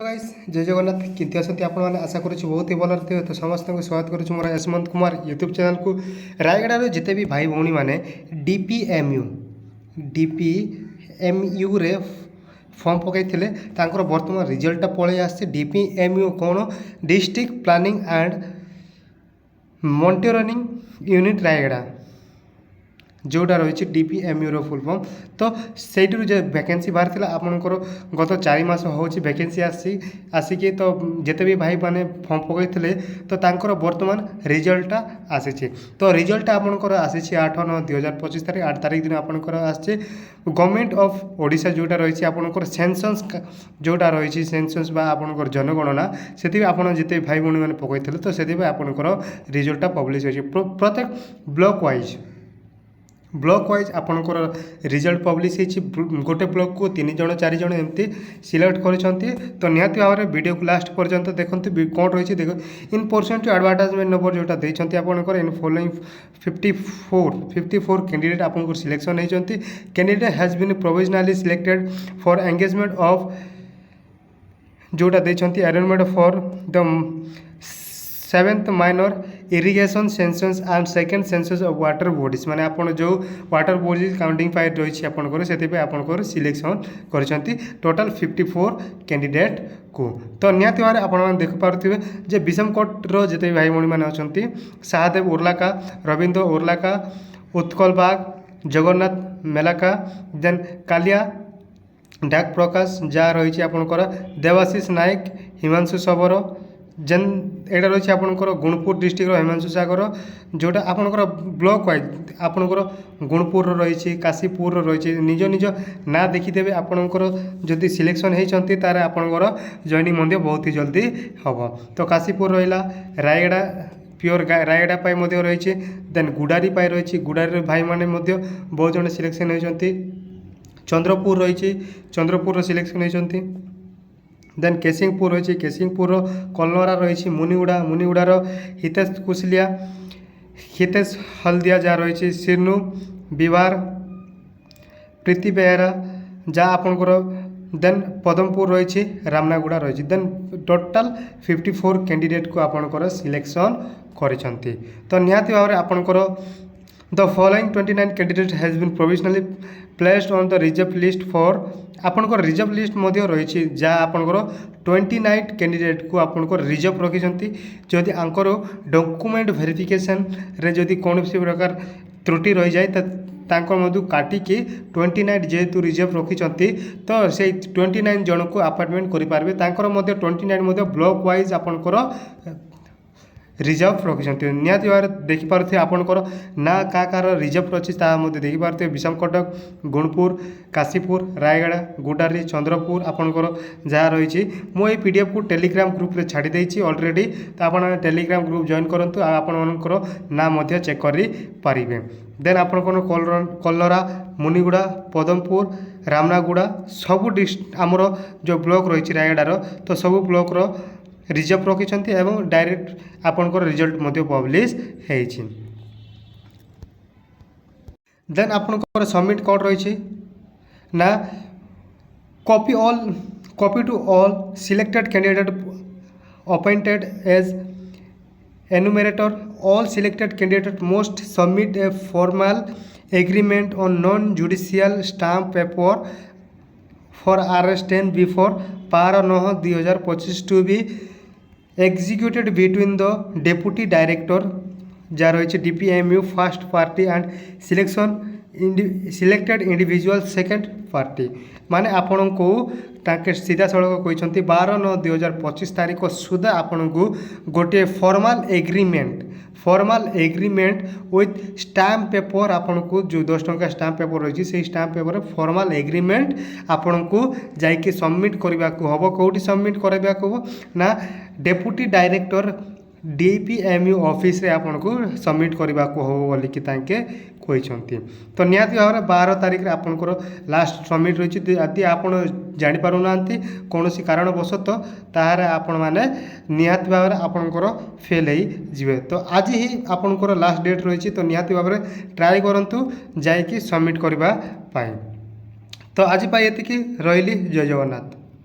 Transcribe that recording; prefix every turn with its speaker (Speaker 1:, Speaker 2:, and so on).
Speaker 1: Guys जय जगन्नाथ किंती असती आपण मैंने आशा करुच्छी बहुत ही भल थे। तो समस्त को स्वागत करुच्छी मोर यशवंत कुमार यूट्यूब चैनल को। रायगड़ा जिते भी भाई भौणी मैंने डीपीएमयू रे फॉर्म पकई वर्तमान रिजल्टा पलि आसे। डीपीएमयू कौन district planning and monitoring unit Rayagada जोटा रही डीपीएमयू फुल फॉर्म। तो सहीठू जो वैकेंसी बाहर आपंकर गत 4 मास हो वैकेंसी आसिकी तो जिते भी भाई मैंने फॉर्म पकई तो तांकर वर्तमान रिजल्टा आसी। तो रिजल्टा आपंकर आसी 8/9/2025 तारीख 8 तारीख दिन आपंकर आसी। गवर्नमेंट ऑफ ओडिशा जोटा रही आपंकर सेंसस जोटा रही सेंसस बा आपंकर जनगणना से आपड़ जिते भाई भौणी मैंने पकई तो से आपंकर रिजल्टा पब्लिश हो प्रत्येक ब्लॉक वाइज आपंकर रिजल्ट पब्लिश होती। गोटे ब्लॉक को 3 जन 4 जन एमती सिलेक्ट करछंती। तो निहाती भाव में वीडियो को लास्ट पर्यंत देखते कौन रही देख in pursuant to advertisement number जोटा देते आपंकर इन फॉलोइंग 54 कैंडिडेट आपंकर सिलेक्शन होती। Candidate has been provisionally selected for engagement of जोटा देते arrangement for the 7th minor irrigation census and second census of water bodies माने आपण जो वाटर बॉडीज काउंटिंग फाइल रही आपंकर से आपंकर सिलेक्शन करछंती टोटल 54 कैंडिडेट को। तो निहाती भाव आपण देखिपारे जे विषमकोटर जिते भाई भौणी मैंने अच्छा शाहदेव उर्लाका रविंद्र उर्लाका उत्कल बाग जगन्नाथ मेलाका देन कालिया डाक प्रकाश जहाँ रही आपंकर देवाशीष नायक हिमांशु सबर जेन एटा रही आपंकर गुणपुर डिस्ट्रिक्ट हिमांशु सागर जोटा आपंकर ब्लॉक वाइज आपंकर गुणपुर रही काशीपुर रही निज निज ना देखीदेवे आपंकर जदि सिलेक्शन होती तार आपंकर जॉइनिंग मध्य बहुत ही जल्दी हम। तो काशीपुर रहा रायगड़ा प्योर रायगड़ा पाई रही देन गुडारी पाई रही गुडारी भाई मैंने बहुत जन सिलेक्शन होती। चंद्रपुर रही चंद्रपुर सिलेक्शन होती। देन केसिंगपुर रही केसिंगपुर कलनरा रही मुनिगुड़ार हितेश कुशलिया हितेश हल्दिया जहाँ रही सिरनु बिवार प्रीति बेहरा जहाँ आपंकर देन पदमपुर रही रामनागुड़ा रही देन टोटाल 54 कैंडिडेट को आपंकर सिलेक्शन करिसेंती। तो निहाती भाव में आपंकर the following 29 candidate has been provisionally placed on the reserve list for आपंकर रिजर्व लिस्ट मध्य रही जहाँ आपंकर 29 कैंडिडेट को आपंकर रिजर्व रखी। जदि आंकर डॉक्यूमेंट वेरिफिकेशन रे जदि कौन सी प्रकार त्रुटि रही जाए तांकर मधु काटिकी 29 जेहेतु रिजर्व रखी तो से 29 जन को अपॉइंटमेंट करेंगे। तांकर मध्य 29 ब्लॉक वाइज आपंकर रिजर्व रखी निहाती भाव देखिपे आपंकर ना क्या रिजर्व अच्छी देखिपे विषमकटक गुणपुर काशीपुर रायगड़ा गुडारी चंद्रपुर आपंकर जहाँ रही मुझे पीडीएफ को टेलीग्राम ग्रुप रे छाड़ी देछि ऑलरेडी। तो आप टेलीग्राम ग्रुप जॉइन करूँ आपंकर ना चेक करें। देन आपंकर कलरा मुनिगुड़ा पदमपुर रामनागुड़ा सबू आमर जो ब्लॉक रही रायगड़ार तो सबू ब्लॉक रिजर्व रखी एवं डायरेक्ट आपंकर रिजल्ट पब्लिश होइछि। देन आपंकर सबमिट कौन रही ना copy to all selected candidate appointed as enumerator all selected candidate must submit a formal agreement on non-judicial stamp paper for arrest before 12/9/2025 to be executed between the deputy director जहाँ रही DPMU first party and selected individual second party माने आपण को सीधा सड़क कहते 12/9/2025 तारीख सुधा आपण को गोटे फॉर्माल एग्रीमेंट विथ स्टाम्प पेपर आपण को जो 10 टंका स्टाम्प पेपर रही से स्टाम्प पेपर फॉर्माल एग्रीमेंट आपण को जाइए सबमिट करने को हम कौटी सबमिट करने को ना डेप्यूटी डायरेक्टर डीपीएमयू ऑफिस रे आपन को सबमिट करने को हम बोलिकी कहते। तो निहाती भाव में 12 तारीख रे आपनकर लास्ट सबमिट रही यदि आप जापर ना कौन कारणवशत तार आपण मैंने निहाती भाव में आपंकर फेल हो। तो आज ही आपंकर लास्ट डेट रही तो निहाती भाव में ट्राए करूँ जाकि सबमिट करने। तो आज ये रही जय जगन्नाथ।